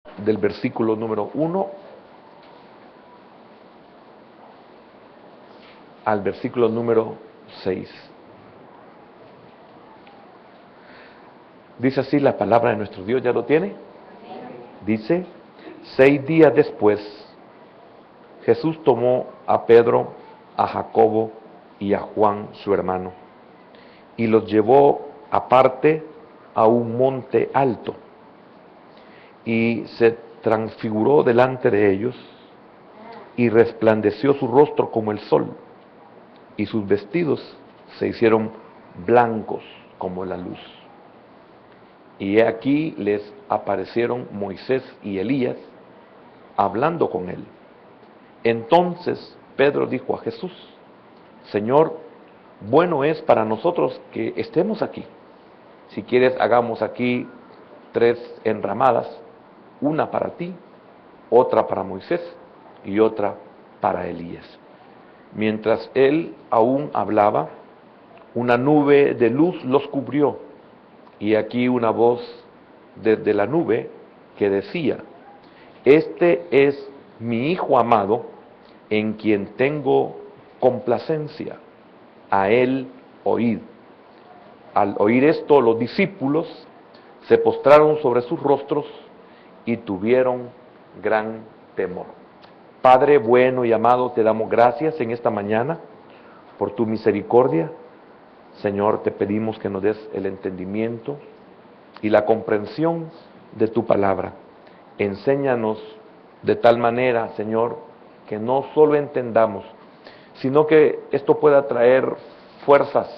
del versículo número 1 al versículo número 6. Dice así la palabra de nuestro Dios, ¿ya lo tiene? Dice: 6 días después, Jesús tomó a Pedro, a Jacobo y a Juan su hermano, y los llevó aparte a un monte alto, y se transfiguró delante de ellos, y resplandeció su rostro como el sol, y sus vestidos se hicieron blancos como la luz. Y he aquí les aparecieron Moisés y Elías hablando con él. Entonces Pedro dijo a Jesús: Señor, bueno es para nosotros que estemos aquí. Si quieres, hagamos aquí 3 enramadas, una para ti, otra para Moisés y otra para Elías. Mientras él aún hablaba, una nube de luz los cubrió, y aquí una voz desde la nube que decía: Este es mi Hijo amado, en quien tengo complacencia, a él oíd. Al oír esto, los discípulos se postraron sobre sus rostros y tuvieron gran temor. Padre bueno y amado, te damos gracias en esta mañana por tu misericordia. Señor, te pedimos que nos des el entendimiento y la comprensión de tu palabra. Enséñanos de tal manera, Señor, que no solo entendamos, sino que esto pueda traer fuerzas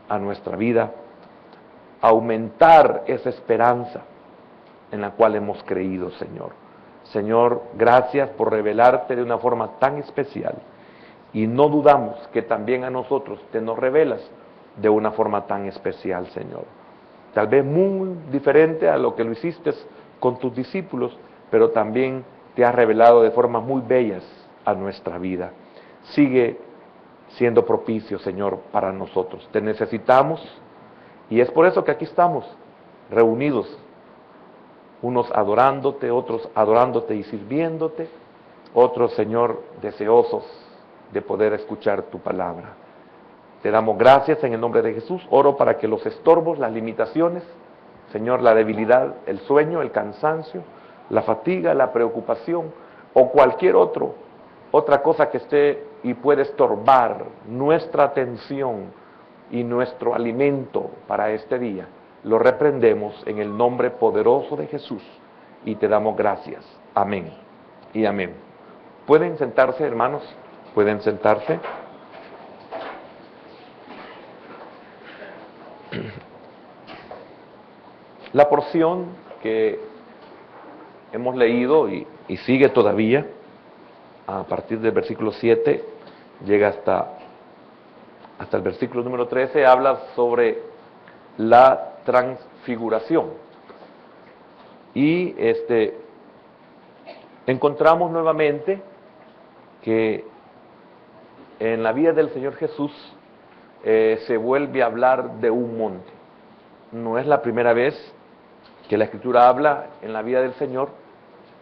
a nuestra vida, aumentar esa esperanza en la cual hemos creído, Señor. Señor, gracias por revelarte de una forma tan especial, y no dudamos que también a nosotros te nos revelas de una forma tan especial, Señor. Tal vez muy diferente a lo que lo hiciste con tus discípulos, pero también te has revelado de formas muy bellas a nuestra vida. Sigue siendo propicio, Señor, para nosotros. Te necesitamos, y es por eso que aquí estamos, reunidos, unos adorándote, otros adorándote y sirviéndote, otros, Señor, deseosos de poder escuchar tu palabra. Te damos gracias en el nombre de Jesús. Oro para que los estorbos, las limitaciones, Señor, la debilidad, el sueño, el cansancio, la fatiga, la preocupación o cualquier otra cosa que esté y pueda estorbar nuestra atención y nuestro alimento para este día, lo reprendemos en el nombre poderoso de Jesús y te damos gracias. Amén y amén. ¿Pueden sentarse, hermanos? ¿Pueden sentarse? La porción que hemos leído y sigue todavía, a partir del versículo 7, llega hasta el versículo número 13, habla sobre la transfiguración. Y encontramos nuevamente que en la vida del Señor Jesús se vuelve a hablar de un monte. No es la primera vez que la Escritura habla en la vida del Señor,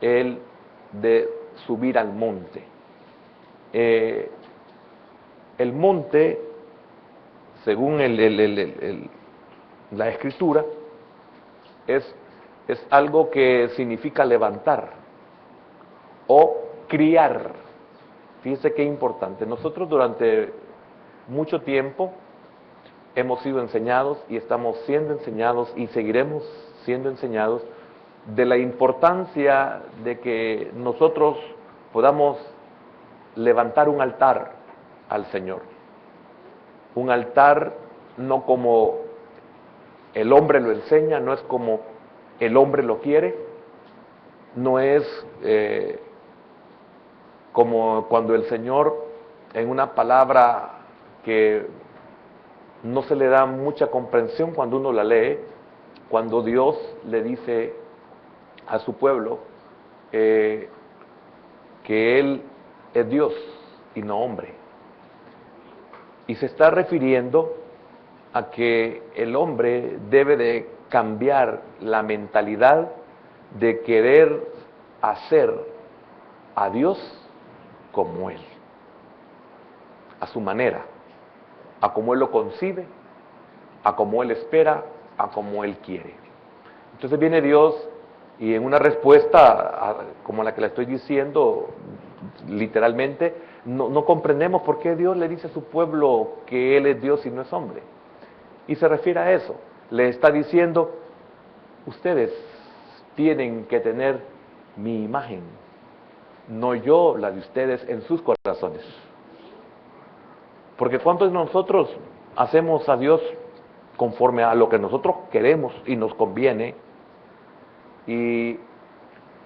el de subir al monte. El monte, según la Escritura, es algo que significa levantar o criar. Fíjense qué importante. Nosotros durante mucho tiempo hemos sido enseñados y estamos siendo enseñados y seguiremos siendo enseñados de la importancia de que nosotros podamos levantar un altar al Señor. Un altar no como el hombre lo enseña, no es como el hombre lo quiere, no es como cuando el Señor, en una palabra que no se le da mucha comprensión cuando uno la lee, cuando Dios le dice a su pueblo que Él es Dios y no hombre. Y se está refiriendo a que el hombre debe de cambiar la mentalidad de querer hacer a Dios como Él, a su manera, a como Él lo concibe, a como Él espera, a como Él quiere. Entonces viene Dios y en una respuesta como la que le estoy diciendo, literalmente, no comprendemos por qué Dios le dice a su pueblo que Él es Dios y no es hombre. Y se refiere a eso. Le está diciendo, ustedes tienen que tener mi imagen, no yo la de ustedes en sus corazones. Porque ¿cuántos de nosotros hacemos a Dios conforme a lo que nosotros queremos y nos conviene? Y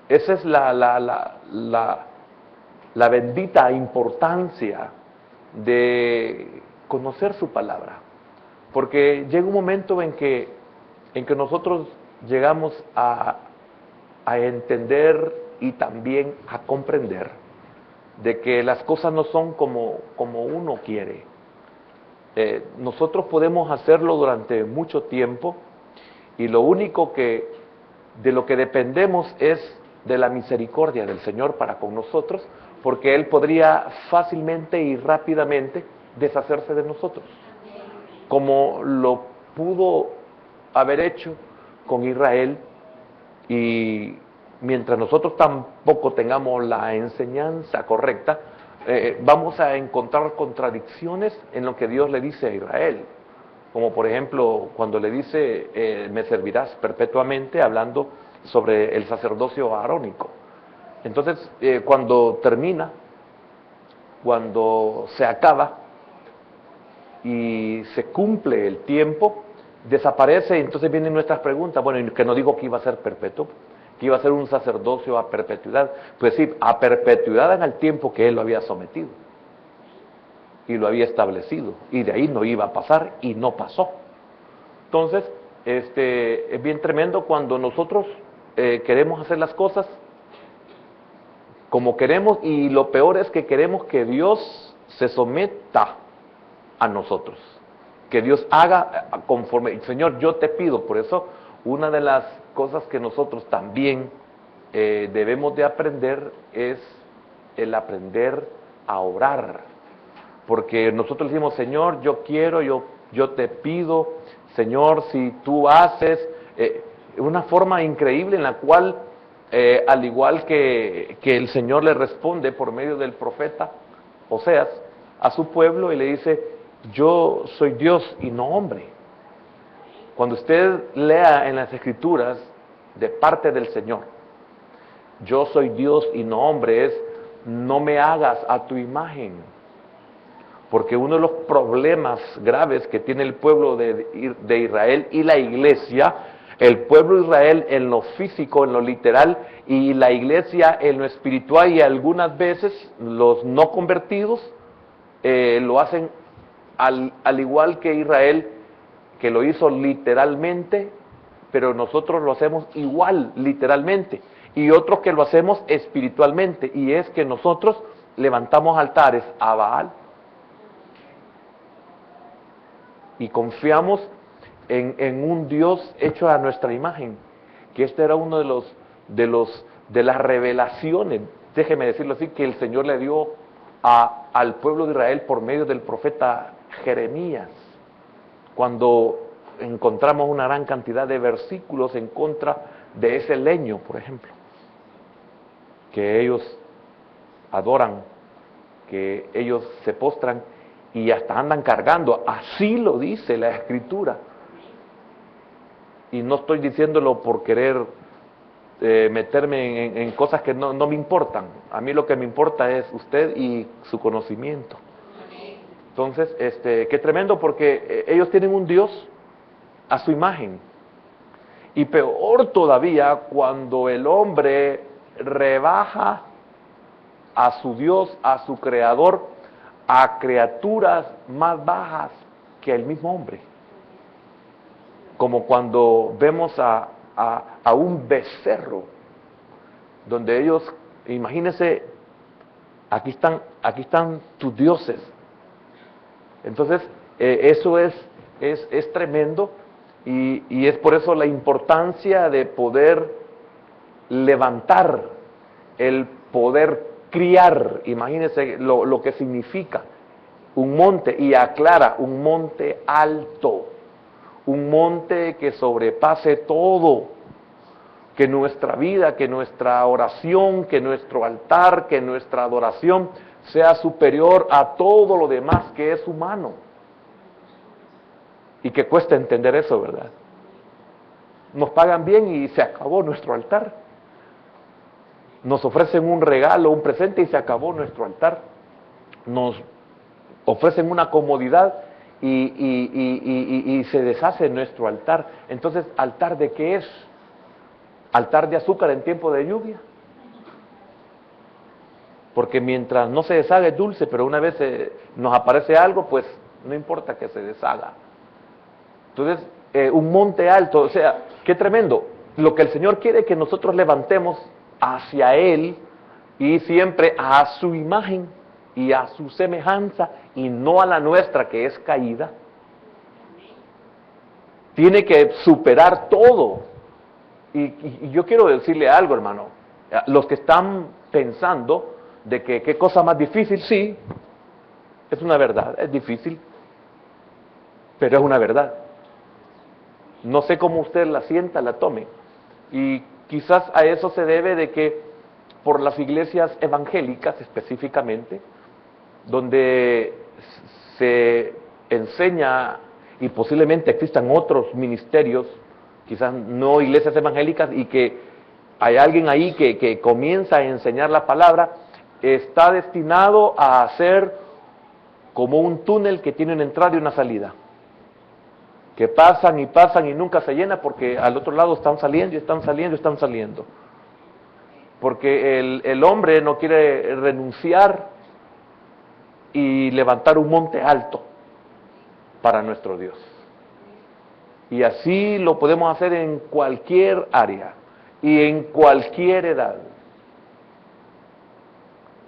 esa es la bendita importancia de conocer su palabra. Porque llega un momento en que nosotros llegamos a entender y también a comprender de que las cosas no son como uno quiere. Nosotros podemos hacerlo durante mucho tiempo y lo único de lo que dependemos es de la misericordia del Señor para con nosotros, porque Él podría fácilmente y rápidamente deshacerse de nosotros, como lo pudo haber hecho con Israel. Y mientras nosotros tampoco tengamos la enseñanza correcta, vamos a encontrar contradicciones en lo que Dios le dice a Israel. Como por ejemplo, cuando le dice, me servirás perpetuamente, hablando sobre el sacerdocio arónico. Entonces, cuando termina, cuando se acaba y se cumple el tiempo, desaparece, y entonces vienen nuestras preguntas. Bueno, que no digo que iba a ser perpetuo, que iba a ser un sacerdocio a perpetuidad. Pues sí, a perpetuidad en el tiempo que Él lo había sometido y lo había establecido, y de ahí no iba a pasar, y no pasó. Entonces, es bien tremendo cuando nosotros queremos hacer las cosas como queremos, y lo peor es que queremos que Dios se someta a nosotros, que Dios haga conforme. Señor, yo te pido. Por eso, una de las cosas que nosotros también debemos de aprender es el aprender a orar, porque nosotros decimos, Señor, yo quiero, yo te pido, Señor, si tú haces, una forma increíble en la cual, al igual que el Señor le responde por medio del profeta Oseas a su pueblo y le dice, yo soy Dios y no hombre. Cuando usted lea en las Escrituras de parte del Señor, yo soy Dios y no hombre, es no me hagas a tu imagen. Porque uno de los problemas graves que tiene el pueblo de Israel y la iglesia, el pueblo de Israel en lo físico, en lo literal, y la iglesia en lo espiritual, y algunas veces los no convertidos lo hacen al igual que Israel, que lo hizo literalmente, pero nosotros lo hacemos igual literalmente, y otros que lo hacemos espiritualmente, y es que nosotros levantamos altares a Baal y confiamos en un Dios hecho a nuestra imagen, que este era uno de las revelaciones, déjeme decirlo así, que el Señor le dio al pueblo de Israel por medio del profeta Jeremías, cuando encontramos una gran cantidad de versículos en contra de ese leño, por ejemplo, que ellos adoran, que ellos se postran y hasta andan cargando. Así lo dice la Escritura. Y no estoy diciéndolo por querer meterme en cosas que no me importan. A mí lo que me importa es usted y su conocimiento. Entonces, qué tremendo, porque ellos tienen un Dios a su imagen. Y peor todavía cuando el hombre rebaja a su Dios, a su Creador, a criaturas más bajas que el mismo hombre. Como cuando vemos a un becerro, donde ellos, imagínense, aquí están tus dioses. Entonces, eso es tremendo, y es por eso la importancia de poder levantar el poder criar, imagínense lo que significa un monte, y aclara, un monte alto, un monte que sobrepase todo, que nuestra vida, que nuestra oración, que nuestro altar, que nuestra adoración sea superior a todo lo demás que es humano. Y que cuesta entender eso, ¿verdad? Nos pagan bien y se acabó nuestro altar. Nos ofrecen un regalo, un presente y se acabó nuestro altar. Nos ofrecen una comodidad y se deshace nuestro altar. Entonces, ¿altar de qué es? ¿Altar de azúcar en tiempo de lluvia? Porque mientras no se deshaga es dulce, pero una vez nos aparece algo, pues no importa que se deshaga. Entonces, un monte alto, o sea, qué tremendo. Lo que el Señor quiere es que nosotros levantemos hacia Él y siempre a su imagen y a su semejanza y no a la nuestra que es caída. Tiene que superar todo. Y yo quiero decirle algo, hermano. Los que están pensando de que qué cosa más difícil, sí, es una verdad, es difícil, pero es una verdad. No sé cómo usted la sienta, la tome. Y quizás a eso se debe de que por las iglesias evangélicas específicamente, donde se enseña y posiblemente existan otros ministerios, quizás no iglesias evangélicas, y que hay alguien ahí que comienza a enseñar la palabra, está destinado a ser como un túnel que tiene una entrada y una salida, que pasan y nunca se llena porque al otro lado están saliendo y están saliendo y están saliendo. Porque el hombre no quiere renunciar y levantar un monte alto para nuestro Dios. Y así lo podemos hacer en cualquier área y en cualquier edad.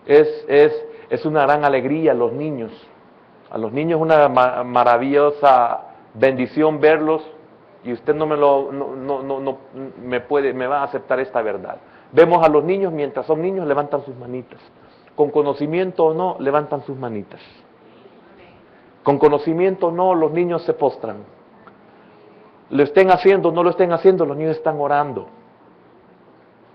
Es una gran alegría a los niños. A los niños es una maravillosa bendición verlos, y usted no me va a aceptar esta verdad. Vemos a los niños, mientras son niños levantan sus manitas. Con conocimiento o no, levantan sus manitas. Con conocimiento o no, los niños se postran. Lo estén haciendo o no lo estén haciendo, los niños están orando.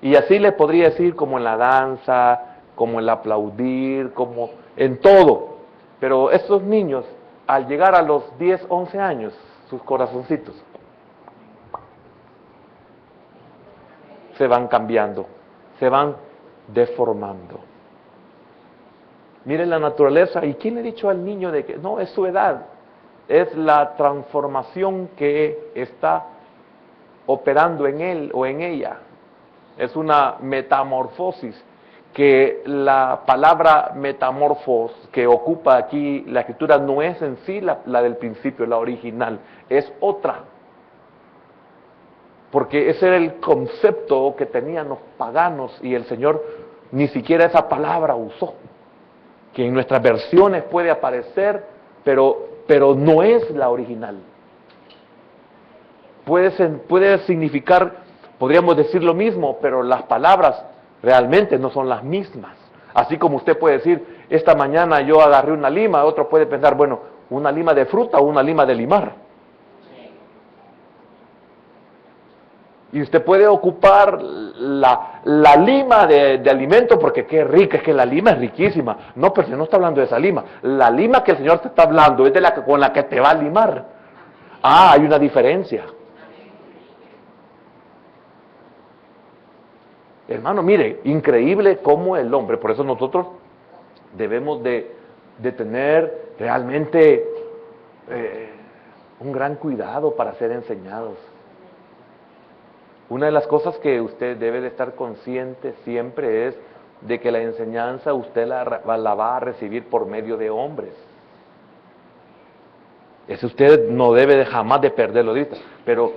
Y así le podría decir, como en la danza, como en el aplaudir, como en todo. Pero estos niños, al llegar a los 10, 11 años, sus corazoncitos se van cambiando, se van deformando. Miren la naturaleza. ¿Y quién le ha dicho al niño de que no es su edad? Es la transformación que está operando en él o en ella. Es una metamorfosis, que la palabra metamorfos que ocupa aquí la escritura no es en sí la del principio, la original, es otra. Porque ese era el concepto que tenían los paganos y el Señor ni siquiera esa palabra usó. Que en nuestras versiones puede aparecer, pero no es la original. Puede significar, podríamos decir lo mismo, pero las palabras realmente no son las mismas. Así como usted puede decir, esta mañana yo agarré una lima, otro puede pensar, bueno, una lima de fruta o una lima de limar. Y usted puede ocupar la lima de alimento, porque qué rica, es que la lima es riquísima. No, pero el Señor no está hablando de esa lima. La lima que el Señor te está hablando es de la con la que te va a limar. Ah, hay una diferencia. Hermano, mire, increíble cómo el hombre, por eso nosotros debemos de tener realmente un gran cuidado para ser enseñados. Una de las cosas que usted debe de estar consciente siempre es de que la enseñanza usted la va a recibir por medio de hombres. Eso usted no debe de jamás de perderlo de vista. Pero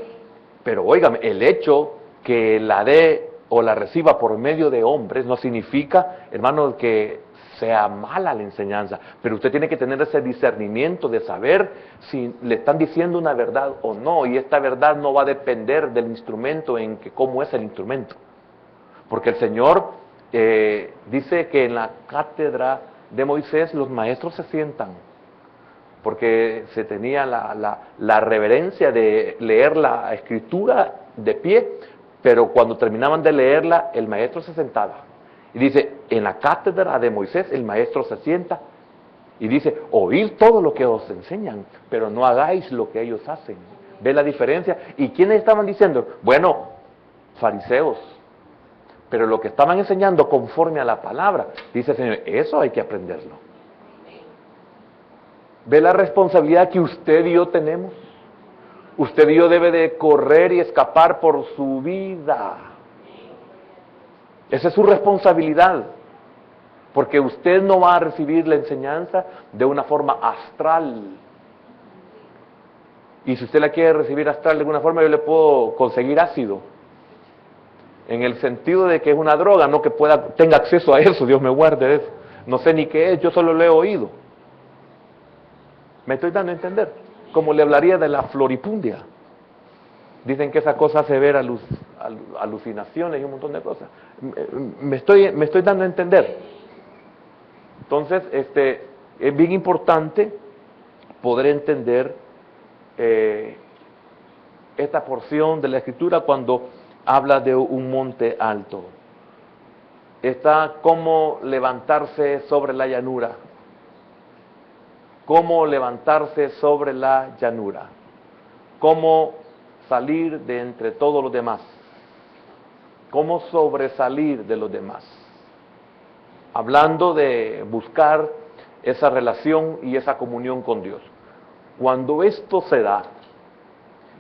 óigame, el hecho que la dé o la reciba por medio de hombres no significa, hermano, que sea mala la enseñanza, pero usted tiene que tener ese discernimiento de saber si le están diciendo una verdad o no, y esta verdad no va a depender del instrumento, en que cómo es el instrumento, porque el Señor dice que en la cátedra de Moisés los maestros se sientan, porque se tenía la reverencia de leer la escritura de pie, pero cuando terminaban de leerla, el maestro se sentaba. Y dice, en la cátedra de Moisés el maestro se sienta y dice, oíd todo lo que os enseñan, pero no hagáis lo que ellos hacen. ¿Ve la diferencia? ¿Y quiénes estaban diciendo? Bueno, fariseos. Pero lo que estaban enseñando conforme a la palabra, dice el Señor, eso hay que aprenderlo. ¿Ve la responsabilidad que usted y yo tenemos? Usted y yo debe de correr y escapar por su vida. Esa es su responsabilidad. Porque usted no va a recibir la enseñanza de una forma astral. Y si usted la quiere recibir astral de alguna forma, yo le puedo conseguir ácido. En el sentido de que es una droga, no que tenga acceso a eso, Dios me guarde de eso. No sé ni qué es, yo solo lo he oído. ¿Me estoy dando a entender? Como le hablaría de la floripundia. Dicen que esa cosa hace ver alucinaciones y un montón de cosas. Me estoy dando a entender. Entonces, es bien importante poder entender esta porción de la Escritura cuando habla de un monte alto. Está cómo levantarse sobre la llanura. Cómo levantarse sobre la llanura. Cómo salir de entre todos los demás. Cómo sobresalir de los demás. Hablando de buscar esa relación y esa comunión con Dios. Cuando esto se da,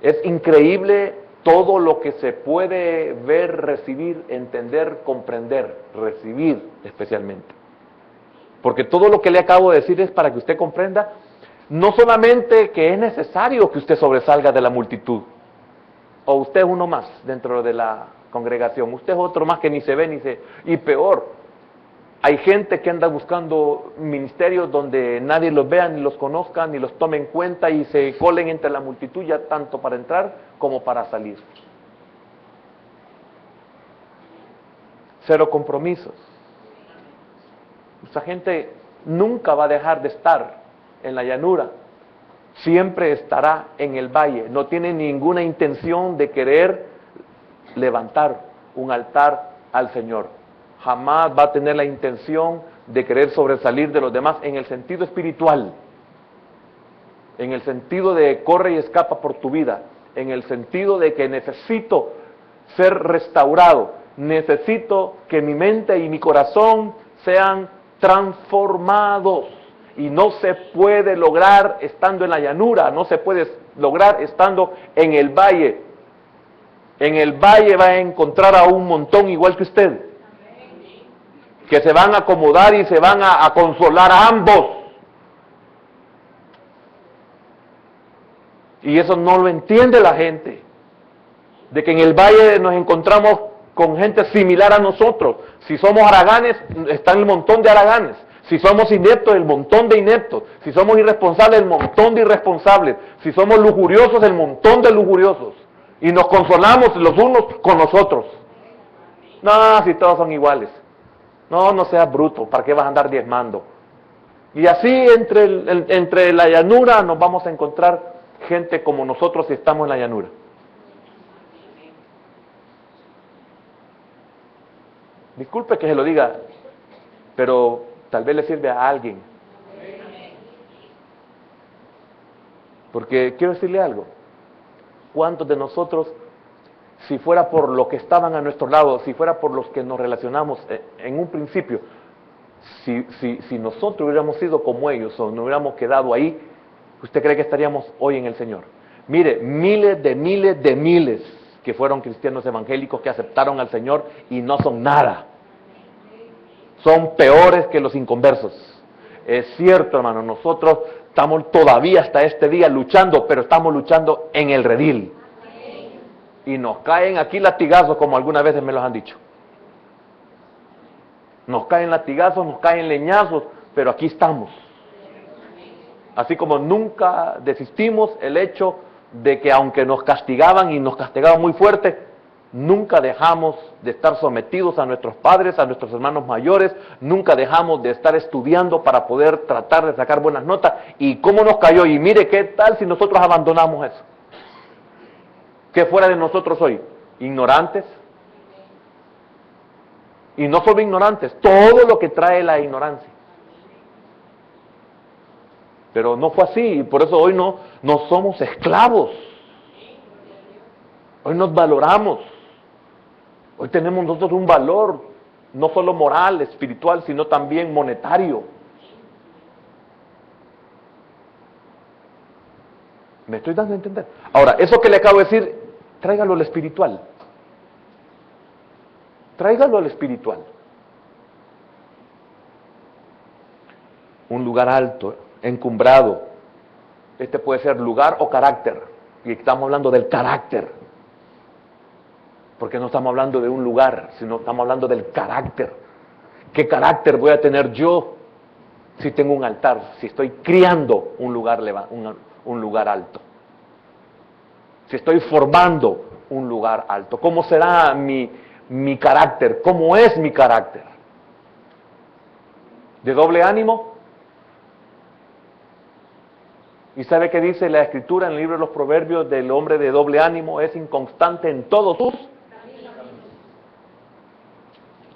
es increíble todo lo que se puede ver, recibir, entender, comprender, recibir especialmente. Porque todo lo que le acabo de decir es para que usted comprenda, no solamente que es necesario que usted sobresalga de la multitud, o usted es uno más dentro de la congregación, usted es otro más que ni se ve y peor, hay gente que anda buscando ministerios donde nadie los vea, ni los conozca, ni los tome en cuenta y se colen entre la multitud ya tanto para entrar como para salir. Cero compromisos. Esa gente nunca va a dejar de estar en la llanura, siempre estará en el valle, no tiene ninguna intención de querer levantar un altar al Señor. Jamás va a tener la intención de querer sobresalir de los demás en el sentido espiritual, en el sentido de corre y escapa por tu vida, en el sentido de que necesito ser restaurado, necesito que mi mente y mi corazón sean transformados. Y no se puede lograr estando en la llanura, no se puede lograr estando en el valle. En el valle va a encontrar a un montón igual que usted, que se van a acomodar y se van a consolar a ambos. Y eso no lo entiende la gente, de que en el valle nos encontramos con gente similar a nosotros. Si somos haraganes, está el montón de haraganes. Si somos ineptos, el montón de ineptos. Si somos irresponsables, el montón de irresponsables. Si somos lujuriosos, el montón de lujuriosos. Y nos consolamos los unos con los otros. No, si todos son iguales. No seas bruto, ¿para qué vas a andar diezmando? Y así entre la llanura nos vamos a encontrar gente como nosotros si estamos en la llanura. Disculpe que se lo diga, pero tal vez le sirve a alguien. Porque quiero decirle algo. ¿Cuántos de nosotros, si fuera por lo que estaban a nuestro lado, si fuera por los que nos relacionamos en un principio, si nosotros hubiéramos sido como ellos o nos hubiéramos quedado ahí, ¿usted cree que estaríamos hoy en el Señor? Mire, miles de miles que fueron cristianos evangélicos que aceptaron al Señor y no son nada. Son peores que los inconversos. Es cierto, hermano, nosotros estamos todavía hasta este día luchando, pero estamos luchando en el redil. Y nos caen aquí latigazos, como algunas veces me los han dicho. Nos caen latigazos, nos caen leñazos, pero aquí estamos. Así como nunca desistimos el hecho de que aunque nos castigaban y nos castigaban muy fuerte, nunca dejamos de estar sometidos a nuestros padres, a nuestros hermanos mayores, nunca dejamos de estar estudiando para poder tratar de sacar buenas notas. ¿Y cómo nos cayó? Y mire, ¿qué tal si nosotros abandonamos eso? ¿Qué fuera de nosotros hoy? ¿Ignorantes? Y no solo ignorantes, todo lo que trae la ignorancia. Pero no fue así, y por eso hoy no somos esclavos. Hoy nos valoramos. Hoy tenemos nosotros un valor, no solo moral, espiritual, sino también monetario. ¿Me estoy dando a entender? Ahora, eso que le acabo de decir, tráigalo al espiritual. Tráigalo al espiritual. Un lugar alto, encumbrado. Este puede ser lugar o carácter. Y estamos hablando del carácter. Porque no estamos hablando de un lugar, sino estamos hablando del carácter. ¿Qué carácter voy a tener yo si tengo un altar? Si estoy criando un lugar alto. Si estoy formando un lugar alto. ¿Cómo será mi carácter? ¿Cómo es mi carácter? ¿De doble ánimo? ¿Y sabe qué dice la Escritura en el libro de los Proverbios del hombre de doble ánimo? Es inconstante en todos sus caminos.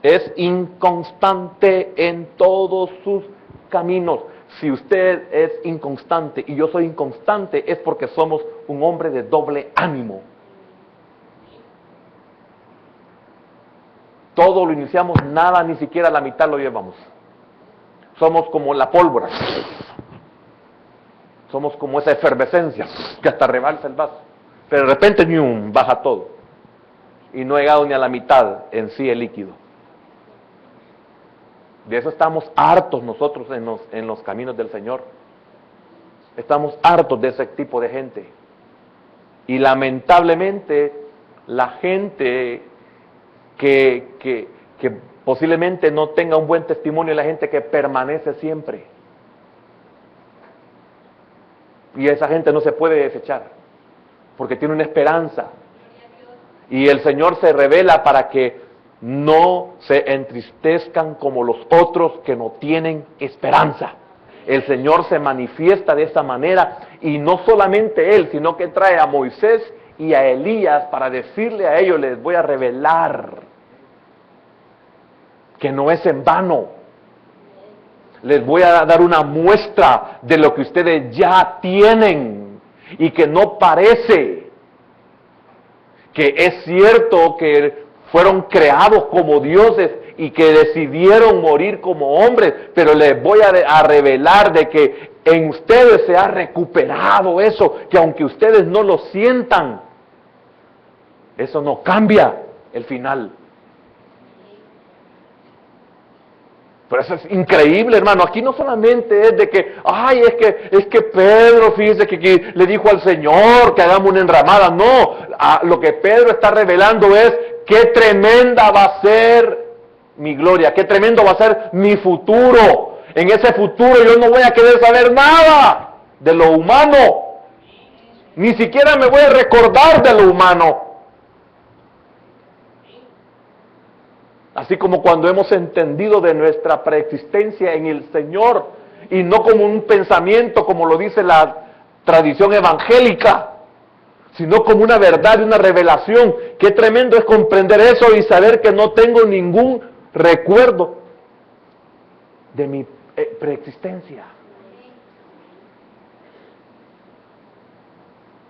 Es inconstante en todos sus caminos. Si usted es inconstante y yo soy inconstante, es porque somos un hombre de doble ánimo. Todo lo iniciamos, nada, ni siquiera la mitad lo llevamos. Somos como la pólvora. Somos como esa efervescencia que hasta rebalsa el vaso. Pero de repente, ¡nium!, baja todo. Y no ha llegado ni a la mitad en sí el líquido. De eso estamos hartos nosotros en los caminos del Señor. Estamos hartos de ese tipo de gente. Y lamentablemente, la gente que posiblemente no tenga un buen testimonio es la gente que permanece siempre. Y esa gente no se puede desechar, porque tiene una esperanza. Y el Señor se revela para que no se entristezcan como los otros que no tienen esperanza. El Señor se manifiesta de esa manera, y no solamente Él, sino que trae a Moisés y a Elías para decirle a ellos: les voy a revelar que no es en vano. Les voy a dar una muestra de lo que ustedes ya tienen y que no parece. Que es cierto que fueron creados como dioses y que decidieron morir como hombres, pero les voy a revelar de que en ustedes se ha recuperado eso, que aunque ustedes no lo sientan, eso no cambia el final. Pero eso es increíble, hermano. Aquí no solamente es de que, es que Pedro, fíjese que le dijo al Señor que hagamos una enramada. No, lo que Pedro está revelando es qué tremenda va a ser mi gloria, qué tremendo va a ser mi futuro. En ese futuro yo no voy a querer saber nada de lo humano. Ni siquiera me voy a recordar de lo humano. Así como cuando hemos entendido de nuestra preexistencia en el Señor, y no como un pensamiento, como lo dice la tradición evangélica, sino como una verdad y una revelación. Qué tremendo es comprender eso y saber que no tengo ningún recuerdo de mi preexistencia.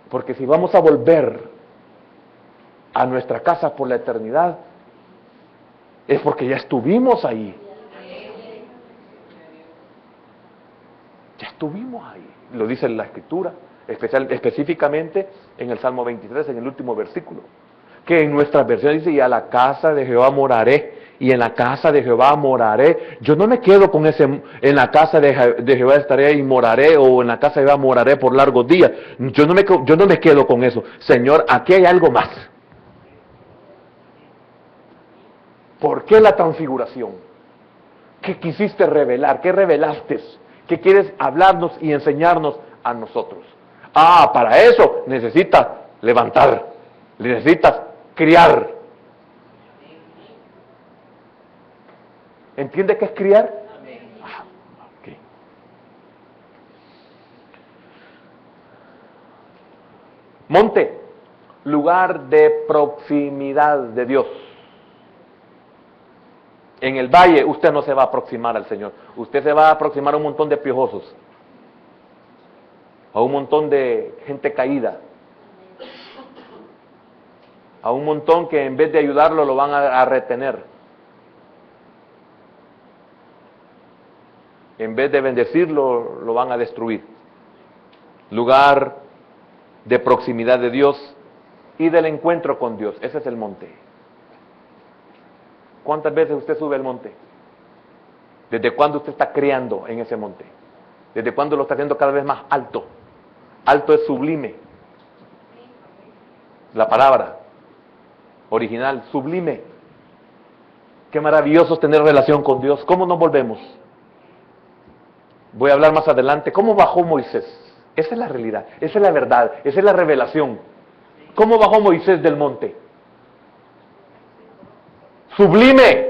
Porque si vamos a volver a nuestra casa por la eternidad, es porque ya estuvimos ahí. Ya estuvimos ahí. Lo dice la Escritura, específicamente en el Salmo 23, en el último versículo. Que en nuestra versión dice: y a la casa de Jehová moraré, y en la casa de Jehová moraré. Yo no me quedo con ese, en la casa de Jehová estaré y moraré, o en la casa de Jehová moraré por largos días. Yo no me quedo con eso. Señor, aquí hay algo más. ¿Por qué la transfiguración? ¿Qué quisiste revelar? ¿Qué revelaste? ¿Qué quieres hablarnos y enseñarnos a nosotros? Para eso necesitas levantar, necesitas criar, ¿Entiende qué es criar? Ah, ok. Monte, lugar de proximidad de Dios. En el valle usted no se va a aproximar al Señor. Usted se va a aproximar a un montón de piojosos, a un montón de gente caída, a un montón que en vez de ayudarlo lo van a retener. En vez de bendecirlo, lo van a destruir. Lugar de proximidad de Dios y del encuentro con Dios. Ese es el monte. ¿Cuántas veces usted sube al monte? ¿Desde cuándo usted está creando en ese monte? ¿Desde cuándo lo está haciendo cada vez más alto? Alto es sublime. La palabra original, sublime. Qué maravilloso es tener relación con Dios. ¿Cómo nos volvemos? Voy a hablar más adelante. ¿Cómo bajó Moisés? Esa es la realidad, esa es la verdad, esa es la revelación. ¿Cómo bajó Moisés del monte? Sublime.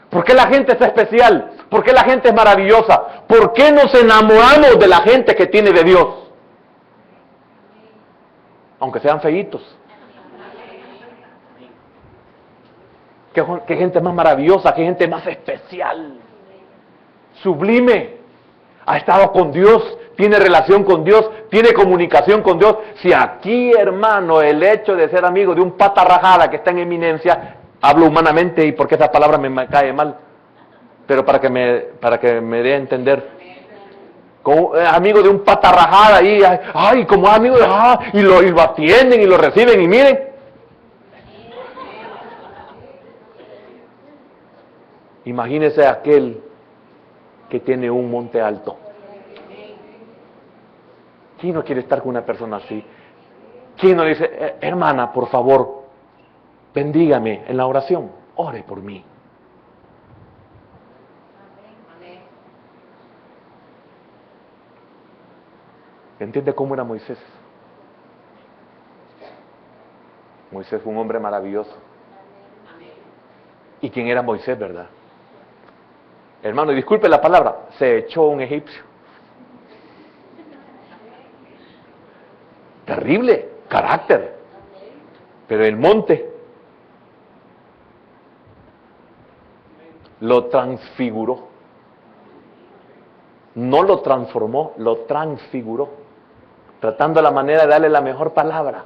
¿Por qué la gente es especial? ¿Por qué la gente es maravillosa? ¿Por qué nos enamoramos de la gente que tiene de Dios? Aunque sean feitos. ¿Qué gente más maravillosa? ¿Qué gente más especial? Sublime. Ha estado con Dios, tiene relación con Dios, tiene comunicación con Dios. Si aquí, hermano, el hecho de ser amigo de un pata rajada que está en eminencia, hablo humanamente y porque esa palabra me cae mal, pero para que me dé a entender. Como amigo de un pata rajada ahí, ay, como amigo de y lo atienden y lo reciben y miren. Imagínese aquel que tiene un monte alto. ¿Quién no quiere estar con una persona así? ¿Quién no le dice, hermana, por favor, bendígame en la oración, ore por mí? ¿Entiende cómo era Moisés? Moisés fue un hombre maravilloso. ¿Y quién era Moisés, verdad? Hermano, y disculpe la palabra, se echó un egipcio. Terrible carácter. Pero el monte lo transfiguró. No lo transformó, lo transfiguró. Tratando la manera de darle la mejor palabra.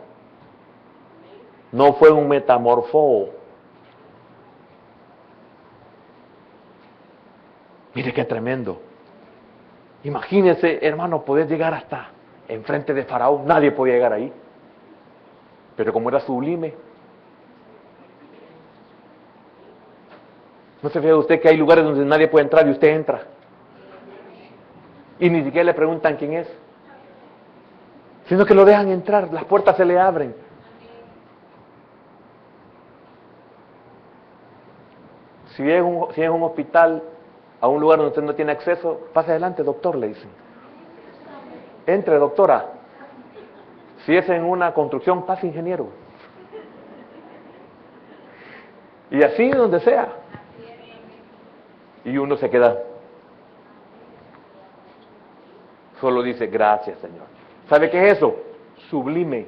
No fue un metamorfo. Mire qué tremendo. Imagínense, hermano, poder llegar hasta enfrente de Faraón. Nadie podía llegar ahí. Pero como era sublime. ¿No se fija usted que hay lugares donde nadie puede entrar y usted entra? Y ni siquiera le preguntan quién es. Sino que lo dejan entrar, las puertas se le abren. Si es un hospital, a un lugar donde usted no tiene acceso, pase adelante, doctor, le dicen. Entre, doctora. Si es en una construcción, pase, ingeniero. Y así donde sea. Y uno se queda. Solo dice, gracias, Señor. ¿Sabe qué es eso? Sublime.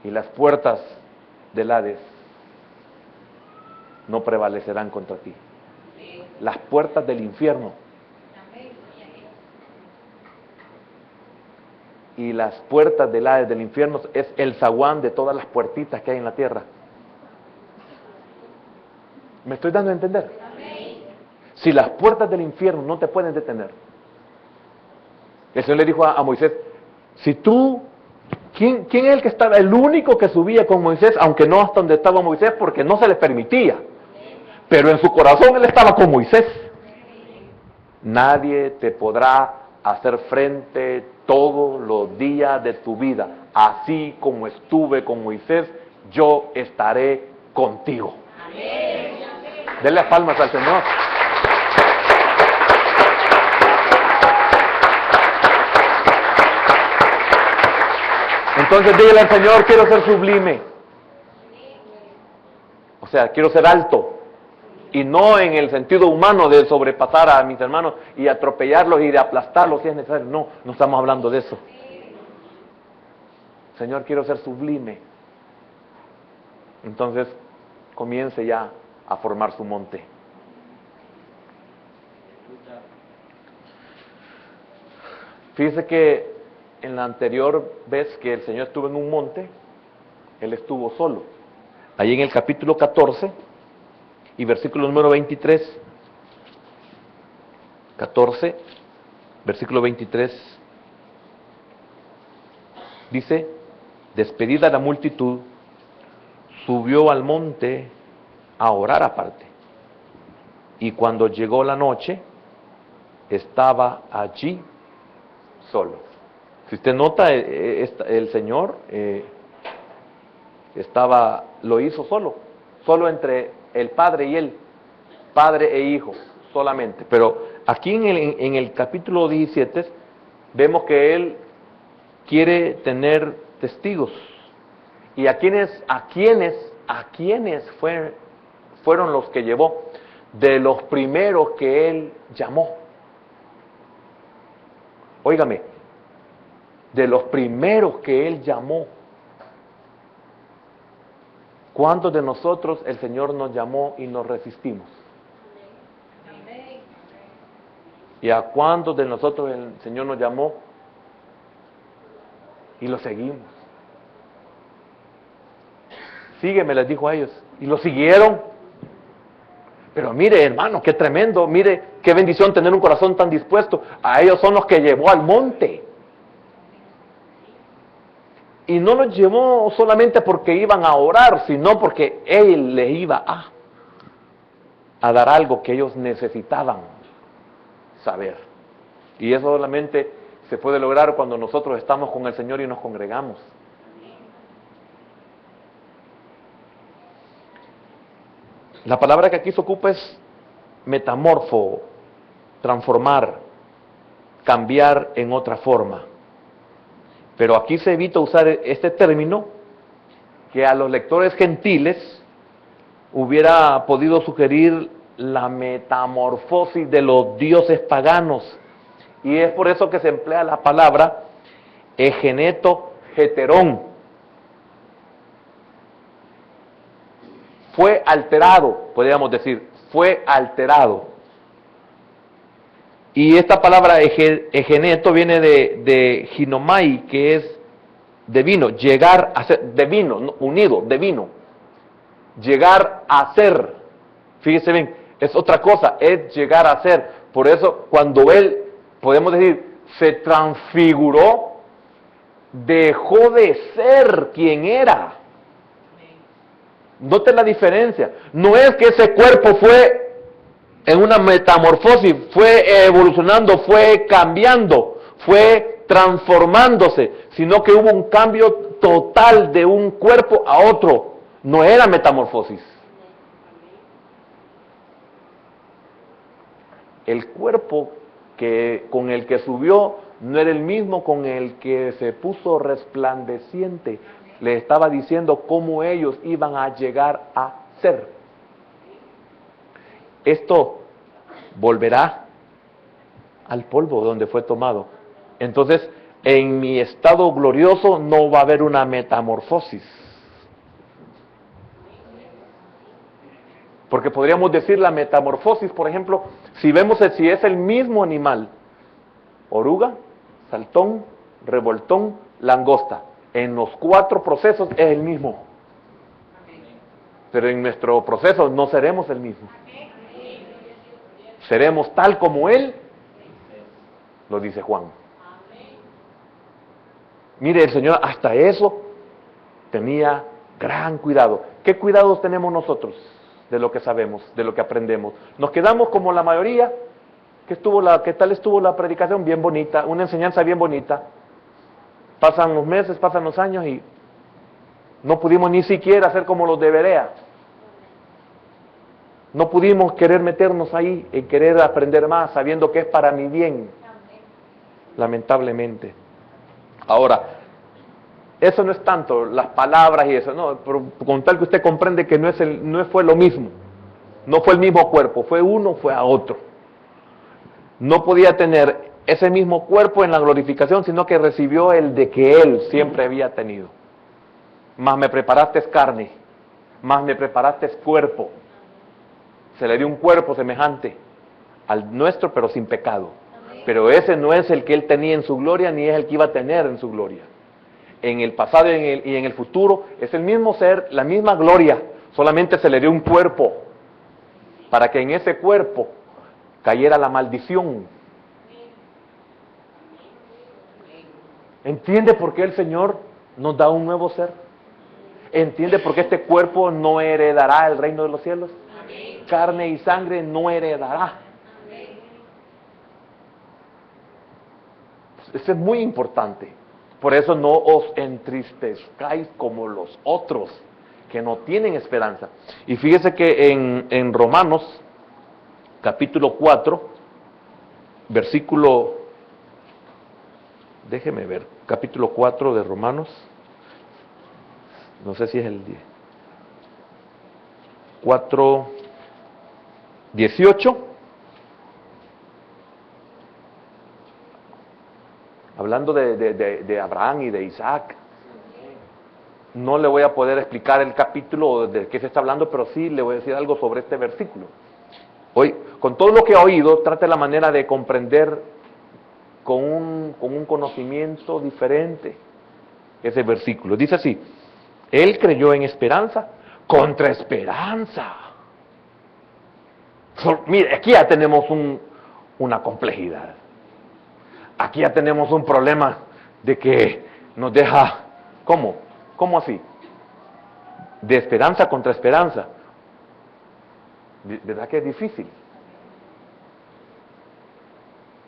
Y las puertas del Hades no prevalecerán contra ti. Las puertas del infierno. Y las puertas del Hades del infierno es el zaguán de todas las puertitas que hay en la tierra. ¿Me estoy dando a entender? Si las puertas del infierno no te pueden detener. El Señor le dijo a Moisés, si tú, ¿quién es el que estaba? El único que subía con Moisés, aunque no hasta donde estaba Moisés, porque no se le permitía. Pero en su corazón él estaba con Moisés. Nadie te podrá hacer frente todos los días de tu vida. Así como estuve con Moisés, yo estaré contigo. Denle las palmas al Señor. Entonces dígale al Señor, quiero ser sublime. O sea, quiero ser alto. Y no en el sentido humano de sobrepasar a mis hermanos y atropellarlos y de aplastarlos si es necesario. No, no estamos hablando de eso. Señor, quiero ser sublime. Entonces, comience ya a formar su monte. Fíjese que en la anterior vez que el Señor estuvo en un monte, Él estuvo solo. Ahí en el capítulo 14 y versículo número 23. 14, versículo 23. Dice, despedida la multitud, subió al monte a orar aparte. Y cuando llegó la noche, estaba allí solo. Si usted nota, el Señor lo hizo solo entre el Padre y Él, Padre e Hijo, solamente. Pero aquí en el capítulo 17 vemos que Él quiere tener testigos. ¿Y a quiénes fueron los que llevó? De los primeros que Él llamó. Óigame, de los primeros que Él llamó. ¿Cuántos de nosotros el Señor nos llamó y nos resistimos? ¿Y a cuántos de nosotros el Señor nos llamó y lo seguimos? Sígueme, les dijo a ellos. Y lo siguieron. Pero mire, hermano, qué tremendo. Mire, qué bendición tener un corazón tan dispuesto. A ellos son los que llevó al monte. Y no los llevó solamente porque iban a orar, sino porque Él les iba a dar algo que ellos necesitaban saber. Y eso solamente se puede lograr cuando nosotros estamos con el Señor y nos congregamos. La palabra que aquí se ocupa es metamorfo, transformar, cambiar en otra forma. Pero aquí se evita usar este término que a los lectores gentiles hubiera podido sugerir la metamorfosis de los dioses paganos. Y es por eso que se emplea la palabra egeneto heterón. Fue alterado, podríamos decir, fue alterado. Y esta palabra egeneto viene de ginomai, que es de vino, llegar a ser, de vino, unido, de vino. Llegar a ser, fíjese bien, es otra cosa, es llegar a ser. Por eso cuando Él, podemos decir, se transfiguró, dejó de ser quien era. Note la diferencia. No es que ese cuerpo fue en una metamorfosis, fue evolucionando, fue cambiando, fue transformándose, sino que hubo un cambio total de un cuerpo a otro. No era metamorfosis. El cuerpo con el que subió no era el mismo con el que se puso resplandeciente. Le estaba diciendo cómo ellos iban a llegar a ser. Esto volverá al polvo donde fue tomado. Entonces, en mi estado glorioso no va a haber una metamorfosis. Porque podríamos decir la metamorfosis, por ejemplo, si vemos si es el mismo animal, oruga, saltón, revoltón, langosta, en los 4 procesos es el mismo. Pero en nuestro proceso no seremos el mismo. Seremos tal como Él, lo dice Juan. Mire, el Señor hasta eso tenía gran cuidado. ¿Qué cuidados tenemos nosotros de lo que sabemos, de lo que aprendemos? Nos quedamos como la mayoría, ¿qué tal estuvo la predicación? Bien bonita, una enseñanza bien bonita. Pasan los meses, pasan los años y no pudimos ni siquiera hacer como los de Berea. No pudimos querer meternos ahí y querer aprender más, sabiendo que es para mi bien. Lamentablemente. Ahora, eso no es tanto las palabras y eso, no, pero con tal que usted comprende que no fue lo mismo, no fue el mismo cuerpo, fue uno, fue a otro. No podía tener ese mismo cuerpo en la glorificación, sino que recibió el de que él siempre había tenido. Más me preparaste carne, más me preparaste cuerpo. Se le dio un cuerpo semejante al nuestro, pero sin pecado. Pero ese no es el que él tenía en su gloria, ni es el que iba a tener en su gloria. En el pasado y en el futuro es el mismo ser, la misma gloria, solamente se le dio un cuerpo, para que en ese cuerpo cayera la maldición. ¿Entiende por qué el Señor nos da un nuevo ser? ¿Entiende por qué este cuerpo no heredará el reino de los cielos? Amén. Carne y sangre no heredará. Amén. Eso es muy importante. Por eso no os entristezcáis como los otros, que no tienen esperanza. Y fíjese que en Romanos, capítulo 4, versículo, déjeme ver, capítulo 4 de Romanos, no sé si es el 10, 4, 18, hablando de Abraham y de Isaac. No le voy a poder explicar el capítulo de qué se está hablando, pero sí le voy a decir algo sobre este versículo. Hoy, con todo lo que ha oído, trate la manera de comprender con un conocimiento diferente ese versículo. Dice así: él creyó en esperanza contra esperanza. Mire, aquí ya tenemos una complejidad. Aquí ya tenemos un problema de que nos deja, ¿cómo? ¿Cómo así? De esperanza contra esperanza. ¿Verdad que es difícil?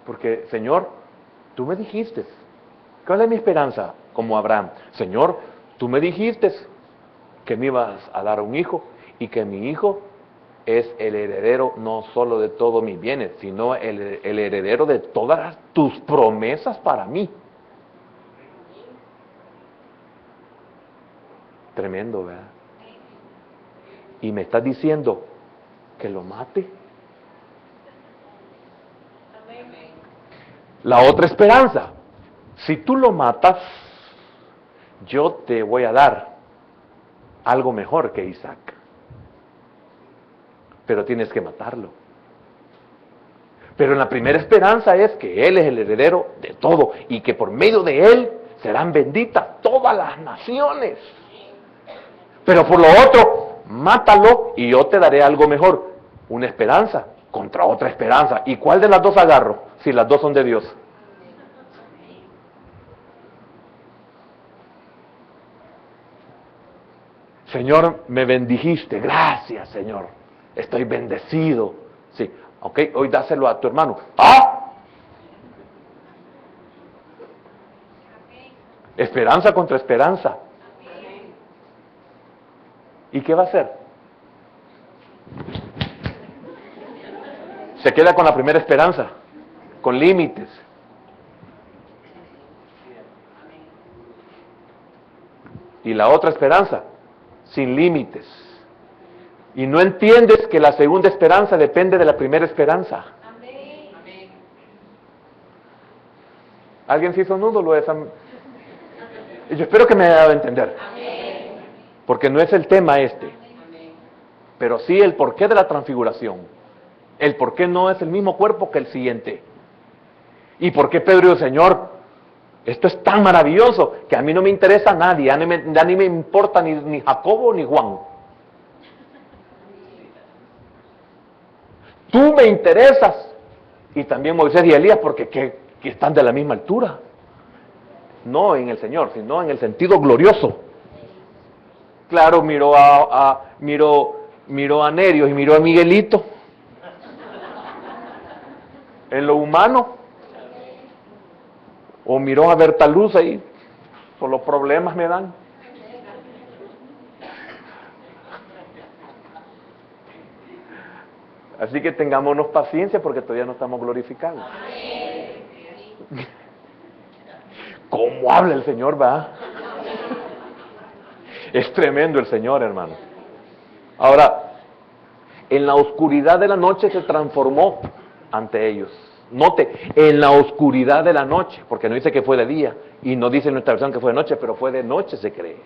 Porque, Señor, tú me dijiste, ¿cuál es mi esperanza? Como Abraham, Señor, tú me dijiste que me ibas a dar un hijo y que mi hijo es el heredero no solo de todos mis bienes, sino el heredero de todas tus promesas para mí. Tremendo, ¿verdad? Y me estás diciendo que lo mate. La otra esperanza, si tú lo matas, yo te voy a dar algo mejor que Isaac. Pero tienes que matarlo. Pero la primera esperanza es que Él es el heredero de todo y que por medio de Él serán benditas todas las naciones. Pero por lo otro, mátalo y yo te daré algo mejor. Una esperanza contra otra esperanza. ¿Y cuál de las dos agarro? Si las dos son de Dios. Señor, me bendijiste. Gracias, Señor. Estoy bendecido. Sí, ok, hoy dáselo a tu hermano. ¡Ah! Esperanza contra esperanza. ¿Y qué va a hacer? Se queda con la primera esperanza, con límites. Y la otra esperanza, sin límites. Y no entiendes que la segunda esperanza depende de la primera esperanza. Amén. ¿Alguien se hizo nudo? Yo espero que me haya dado a entender. Amén. Porque no es el tema este. Pero sí el porqué de la transfiguración. El porqué no es el mismo cuerpo que el siguiente. Y por qué Pedro y el Señor, esto es tan maravilloso que a mí no me interesa a nadie, ya ni me importa ni Jacobo ni Juan. Tú me interesas. Y también Moisés y Elías, porque que están de la misma altura. No en el Señor, sino en el sentido glorioso. Claro, miró a Nerio y miró a Miguelito. En lo humano. O miró a Bertaluz ahí. Solo problemas me dan. Así que tengámonos paciencia porque todavía no estamos glorificados. ¿Cómo habla el Señor, va? Es tremendo el Señor, hermano. Ahora, en la oscuridad de la noche se transformó ante ellos. Note, en la oscuridad de la noche, porque no dice que fue de día, y no dice en nuestra versión que fue de noche, pero fue de noche se cree.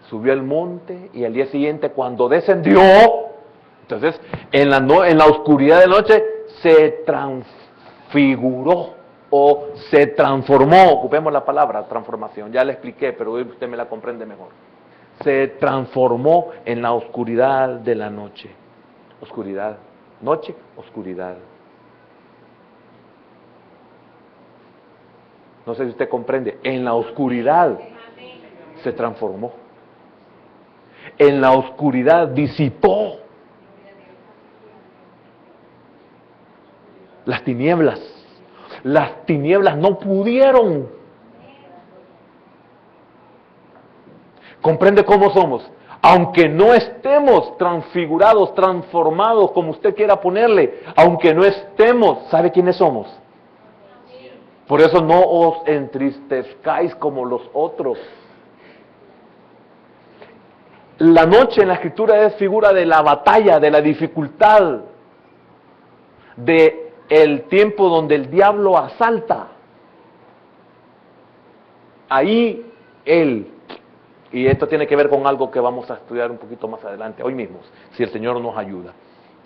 Subió al monte y al día siguiente cuando descendió, entonces en la oscuridad de la noche se transfiguró o se transformó, ocupemos la palabra transformación, ya le expliqué, pero hoy usted me la comprende mejor. Se transformó en la oscuridad de la noche. Oscuridad, noche, oscuridad. No sé si usted comprende, en la oscuridad se transformó. En la oscuridad disipó las tinieblas. Las tinieblas no pudieron. ¿Comprende cómo somos? Aunque no estemos transfigurados, transformados, como usted quiera ponerle, aunque no estemos, ¿sabe quiénes somos? Por eso no os entristezcáis como los otros. La noche en la Escritura es figura de la batalla, de la dificultad, de el tiempo donde el diablo asalta. Ahí él, y esto tiene que ver con algo que vamos a estudiar un poquito más adelante, hoy mismo, si el Señor nos ayuda.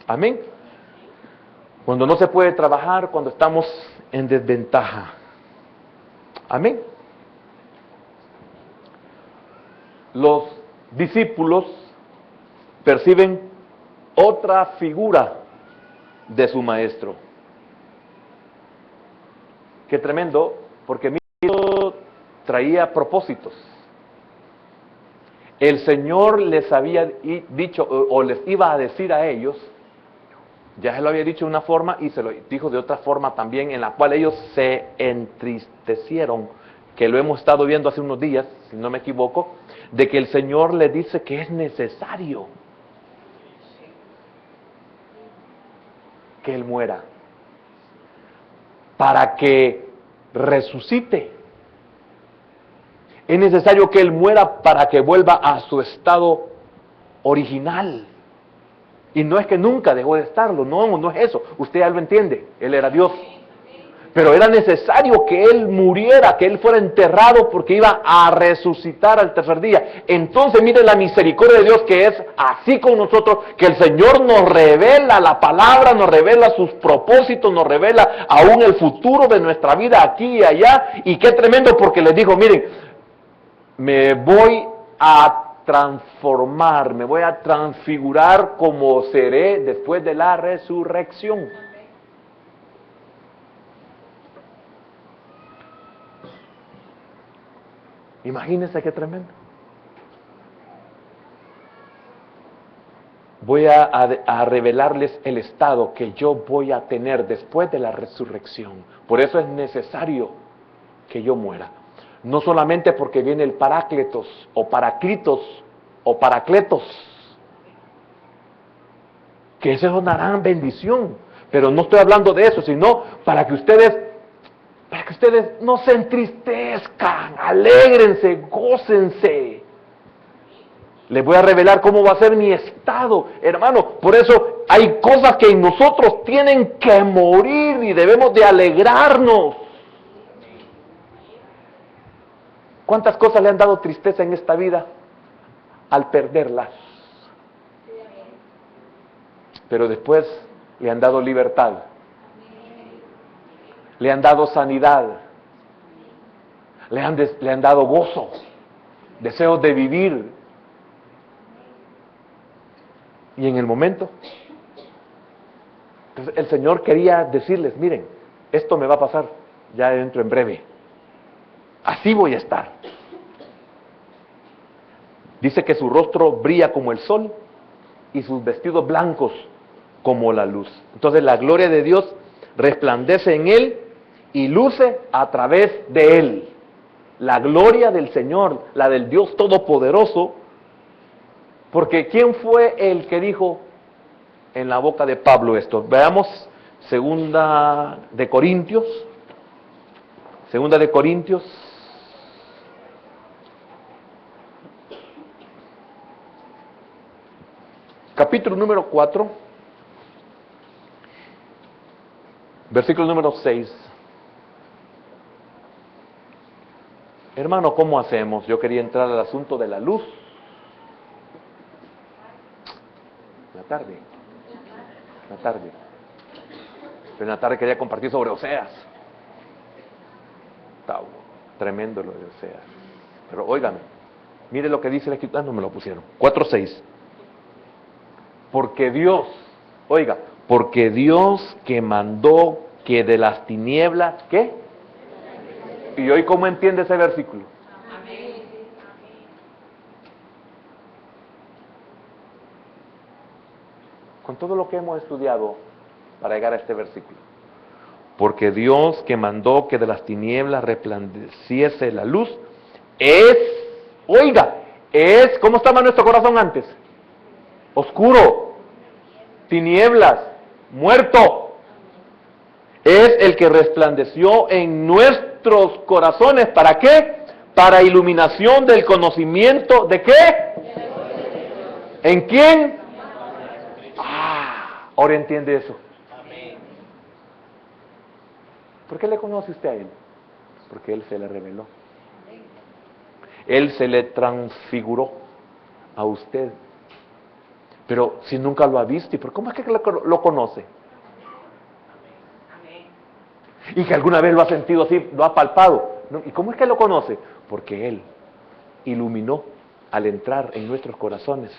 Amén. Cuando no se puede trabajar, cuando estamos en desventaja. Amén. Los discípulos perciben otra figura de su maestro. Qué tremendo, porque Cristo traía propósitos. El Señor les había dicho o les iba a decir a ellos, ya se lo había dicho de una forma y se lo dijo de otra forma también, en la cual ellos se entristecieron, que lo hemos estado viendo hace unos días, si no me equivoco, de que el Señor les dice que es necesario que Él muera para que resucite. Es necesario que Él muera para que vuelva a su estado original. Y no es que nunca dejó de estarlo, no es eso. Usted ya lo entiende, Él era Dios. Pero era necesario que Él muriera, que Él fuera enterrado porque iba a resucitar al tercer día. Entonces mire la misericordia de Dios que es así con nosotros, que el Señor nos revela la palabra, nos revela sus propósitos, nos revela aún el futuro de nuestra vida aquí y allá. Y qué tremendo porque les dijo, miren, me voy a transformar, me voy a transfigurar como seré después de la resurrección. Imagínense qué tremendo. Voy a revelarles el estado que yo voy a tener después de la resurrección. Por eso es necesario que yo muera. No solamente porque viene el Parácletos o Paraclitos o Paracletos, que esa es una gran bendición. Pero no estoy hablando de eso, sino para que ustedes no se entristezcan, alégrense, gócense. Les voy a revelar cómo va a ser mi estado, hermano. Por eso hay cosas que en nosotros tienen que morir y debemos de alegrarnos. ¿Cuántas cosas le han dado tristeza en esta vida al perderlas? Pero después le han dado libertad. Le han dado sanidad, le han dado gozo, deseos de vivir. Y en el momento, entonces el Señor quería decirles, miren, esto me va a pasar ya dentro en breve. Así voy a estar. Dice que su rostro brilla como el sol y sus vestidos blancos como la luz. Entonces la gloria de Dios resplandece en él y luce a través de él. La gloria del Señor, la del Dios Todopoderoso, porque ¿quién fue el que dijo en la boca de Pablo esto? Veamos Segunda de Corintios, Capítulo número 4, versículo número 6. Hermano, ¿cómo hacemos? Yo quería entrar al asunto de la luz. La tarde. Pero en la tarde quería compartir sobre Oseas. Está tremendo lo de Oseas. Pero óigame, mire lo que dice la escritura. No me lo pusieron. 4:6. Porque Dios que mandó que de las tinieblas, ¿qué? ¿Y hoy cómo entiende ese versículo? Con todo lo que hemos estudiado para llegar a este versículo. Porque Dios que mandó que de las tinieblas resplandeciese la luz, ¿cómo estaba nuestro corazón antes? Oscuro, tinieblas, muerto. Es el que resplandeció en nuestros corazones. ¿Para qué? Para iluminación del conocimiento ¿de qué? ¿En quién? Ahora entiende eso. ¿Por qué le conoce usted a Él? Porque Él se le reveló. Él se le transfiguró a usted. Pero si nunca lo ha visto, ¿y por cómo es que lo conoce? Y que alguna vez lo ha sentido así, lo ha palpado. ¿Y cómo es que lo conoce? Porque Él iluminó al entrar en nuestros corazones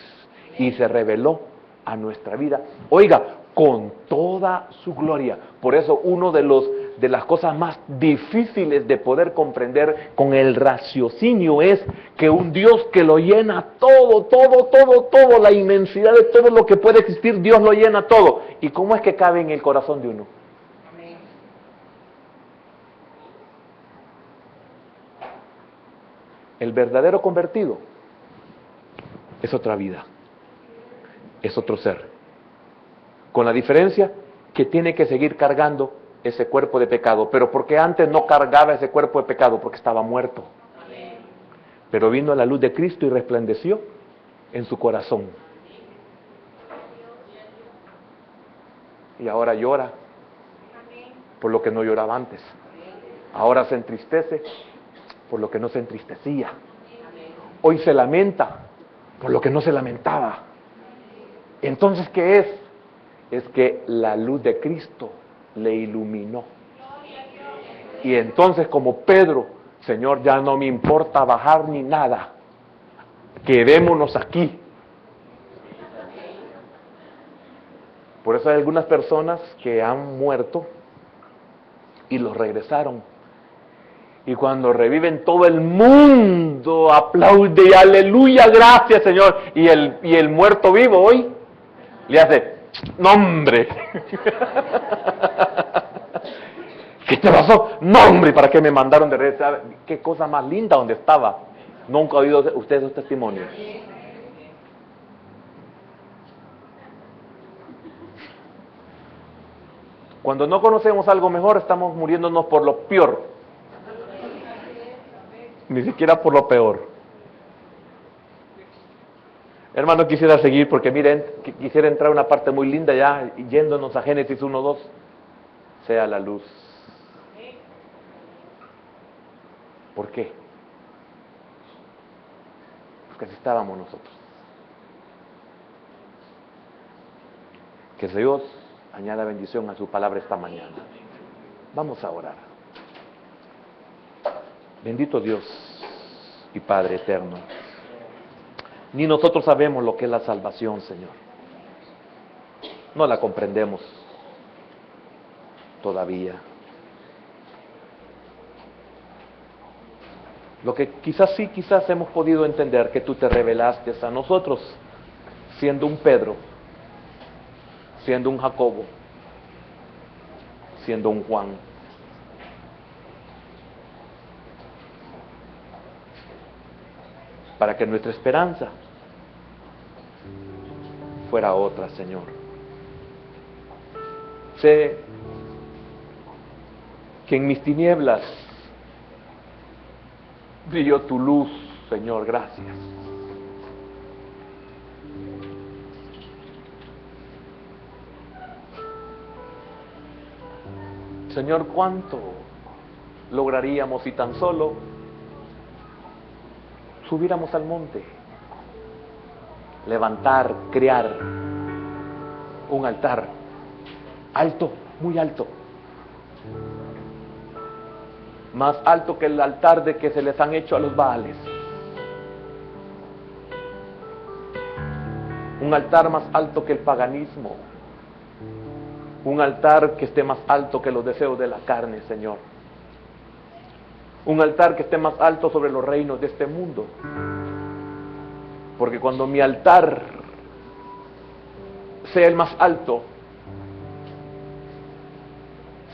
y se reveló a nuestra vida. Oiga, con toda su gloria. Por eso uno de las cosas más difíciles de poder comprender con el raciocinio es que un Dios que lo llena todo, la inmensidad de todo lo que puede existir, Dios lo llena todo. ¿Y cómo es que cabe en el corazón de uno? El verdadero convertido es otra vida, es otro ser, con la diferencia que tiene que seguir cargando ese cuerpo de pecado. Pero porque antes no cargaba ese cuerpo de pecado, porque estaba muerto. Pero vino a la luz de Cristo y resplandeció en su corazón. Y ahora llora por lo que no lloraba antes. Ahora se entristece por lo que no se entristecía. Hoy se lamenta por lo que no se lamentaba. Entonces, ¿qué es? Es que la luz de Cristo le iluminó. Y entonces, como Pedro, Señor, ya no me importa bajar ni nada. Quedémonos aquí. Por eso hay algunas personas que han muerto y los regresaron. Y cuando reviven, todo el mundo aplaude y aleluya, gracias Señor. Y el muerto vivo hoy le hace, ¡no hombre! ¿Qué te pasó? ¡No hombre! ¿Para qué me mandaron de regresar? ¡Qué cosa más linda donde estaba! Nunca ha oído usted esos testimonios. Cuando no conocemos algo mejor, estamos muriéndonos por lo peor. Ni siquiera por lo peor. Hermano, quisiera seguir porque miren, quisiera entrar a una parte muy linda ya, yéndonos a Génesis 1:2. Sea la luz. ¿Por qué? Porque así estábamos nosotros. Que Dios añada bendición a su palabra esta mañana. Vamos a orar. Bendito Dios y Padre eterno. Ni nosotros sabemos lo que es la salvación, Señor. No la comprendemos todavía. Lo que quizás hemos podido entender, que tú te revelaste a nosotros, siendo un Pedro, siendo un Jacobo, siendo un Juan. Para que nuestra esperanza fuera otra, Señor. Sé que en mis tinieblas brilló tu luz Señor, gracias. Señor, ¿cuánto lograríamos si tan solo subiéramos al monte, levantar, crear un altar alto, muy alto, más alto que el altar de que se les han hecho a los Baales, un altar más alto que el paganismo, un altar que esté más alto que los deseos de la carne, Señor, un altar que esté más alto sobre los reinos de este mundo, porque cuando mi altar sea el más alto,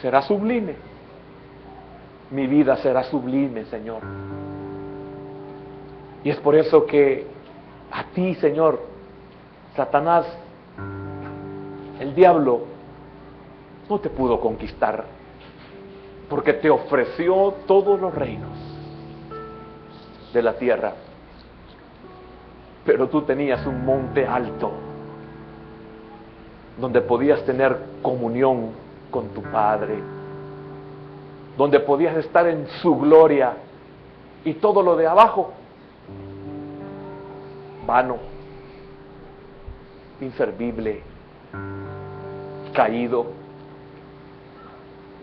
será sublime, mi vida será sublime, Señor. Y es por eso que a ti, Señor, Satanás, el diablo, no te pudo conquistar, porque te ofreció todos los reinos de la tierra, pero tú tenías un monte alto, donde podías tener comunión con tu Padre, donde podías estar en su gloria, y todo lo de abajo, vano, inservible, caído.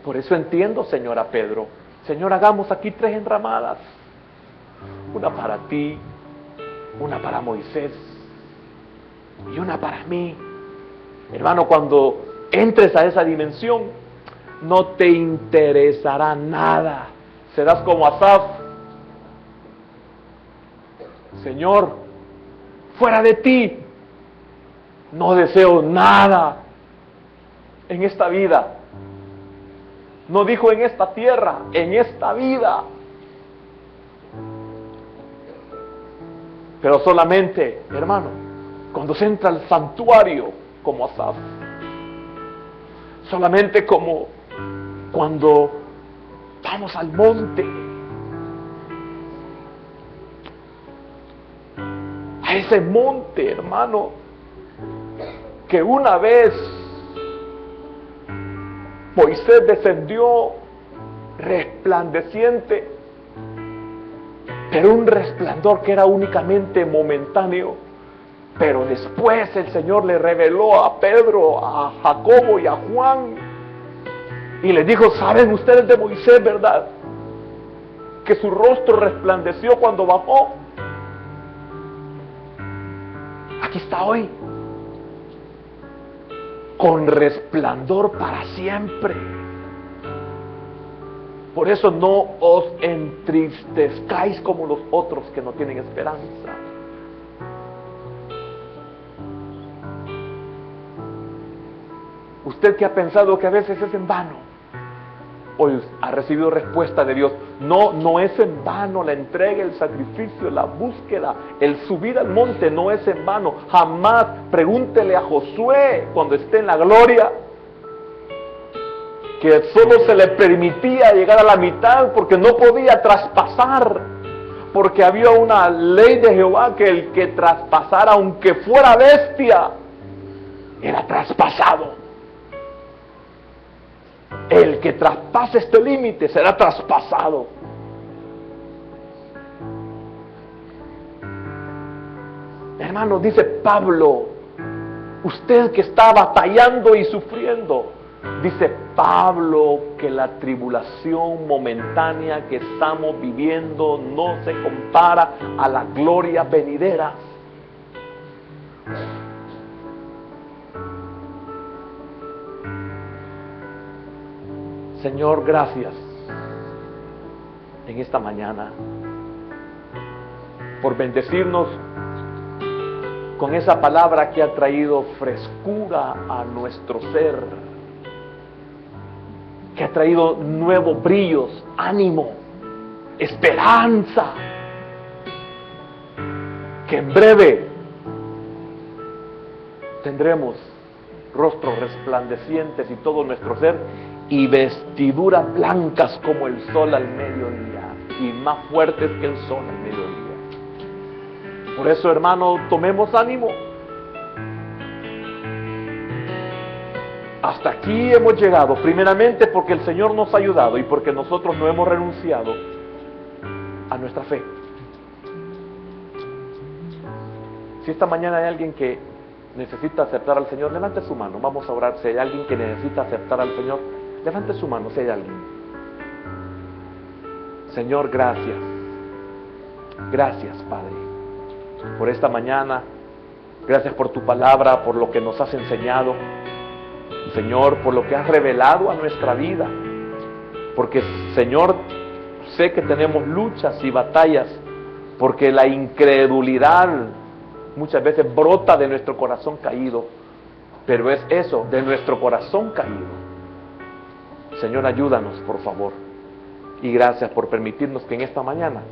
Por eso entiendo, Señor, a Pedro. Señor, hagamos aquí 3 enramadas. Una para ti, una para Moisés y una para mí. Hermano, cuando entres a esa dimensión, no te interesará nada. Serás como Asaf. Señor, fuera de ti, no deseo nada en esta vida. No dijo en esta tierra, en esta vida. Pero solamente, hermano, cuando se entra al santuario como Asaf, solamente como cuando vamos al monte, a ese monte, hermano, que una vez Moisés descendió resplandeciente, pero un resplandor que era únicamente momentáneo. Pero después el Señor le reveló a Pedro, a Jacobo y a Juan, y les dijo: ¿saben ustedes de Moisés, verdad? Que su rostro resplandeció cuando bajó. Aquí está hoy, con resplandor para siempre. Por eso no os entristezcáis como los otros que no tienen esperanza. Usted que ha pensado que a veces es en vano, hoy ha recibido respuesta de Dios. No es en vano la entrega, el sacrificio, la búsqueda, el subir al monte no es en vano. Jamás. Pregúntele a Josué cuando esté en la gloria, que solo se le permitía llegar a la mitad porque no podía traspasar, porque había una ley de Jehová que el que traspasara, aunque fuera bestia, era traspasado. El que traspase este límite será traspasado. Hermano, dice Pablo, usted que está batallando y sufriendo, dice Pablo que la tribulación momentánea que estamos viviendo no se compara a la gloria venidera. Señor, gracias en esta mañana por bendecirnos con esa palabra que ha traído frescura a nuestro ser, que ha traído nuevos brillos, ánimo, esperanza, que en breve tendremos rostros resplandecientes y todo nuestro ser, y vestiduras blancas como el sol al mediodía, y más fuertes que el sol al mediodía. Por eso, hermano, tomemos ánimo. Hasta aquí hemos llegado, primeramente porque el Señor nos ha ayudado y porque nosotros no hemos renunciado a nuestra fe. Si esta mañana hay alguien que necesita aceptar al Señor, levante su mano, vamos a orar. Si hay alguien que necesita aceptar al Señor, levante su mano si hay alguien. Señor, gracias. Gracias, Padre, por esta mañana. Gracias por tu palabra, por lo que nos has enseñado. Señor, por lo que has revelado a nuestra vida. Porque, Señor, sé que tenemos luchas y batallas, porque la incredulidad muchas veces brota de nuestro corazón caído. Pero es eso, de nuestro corazón caído. Señor, ayúdanos, por favor. Y gracias por permitirnos que en esta mañana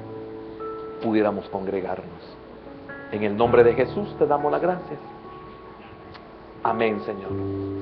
pudiéramos congregarnos. En el nombre de Jesús te damos las gracias. Amén, Señor.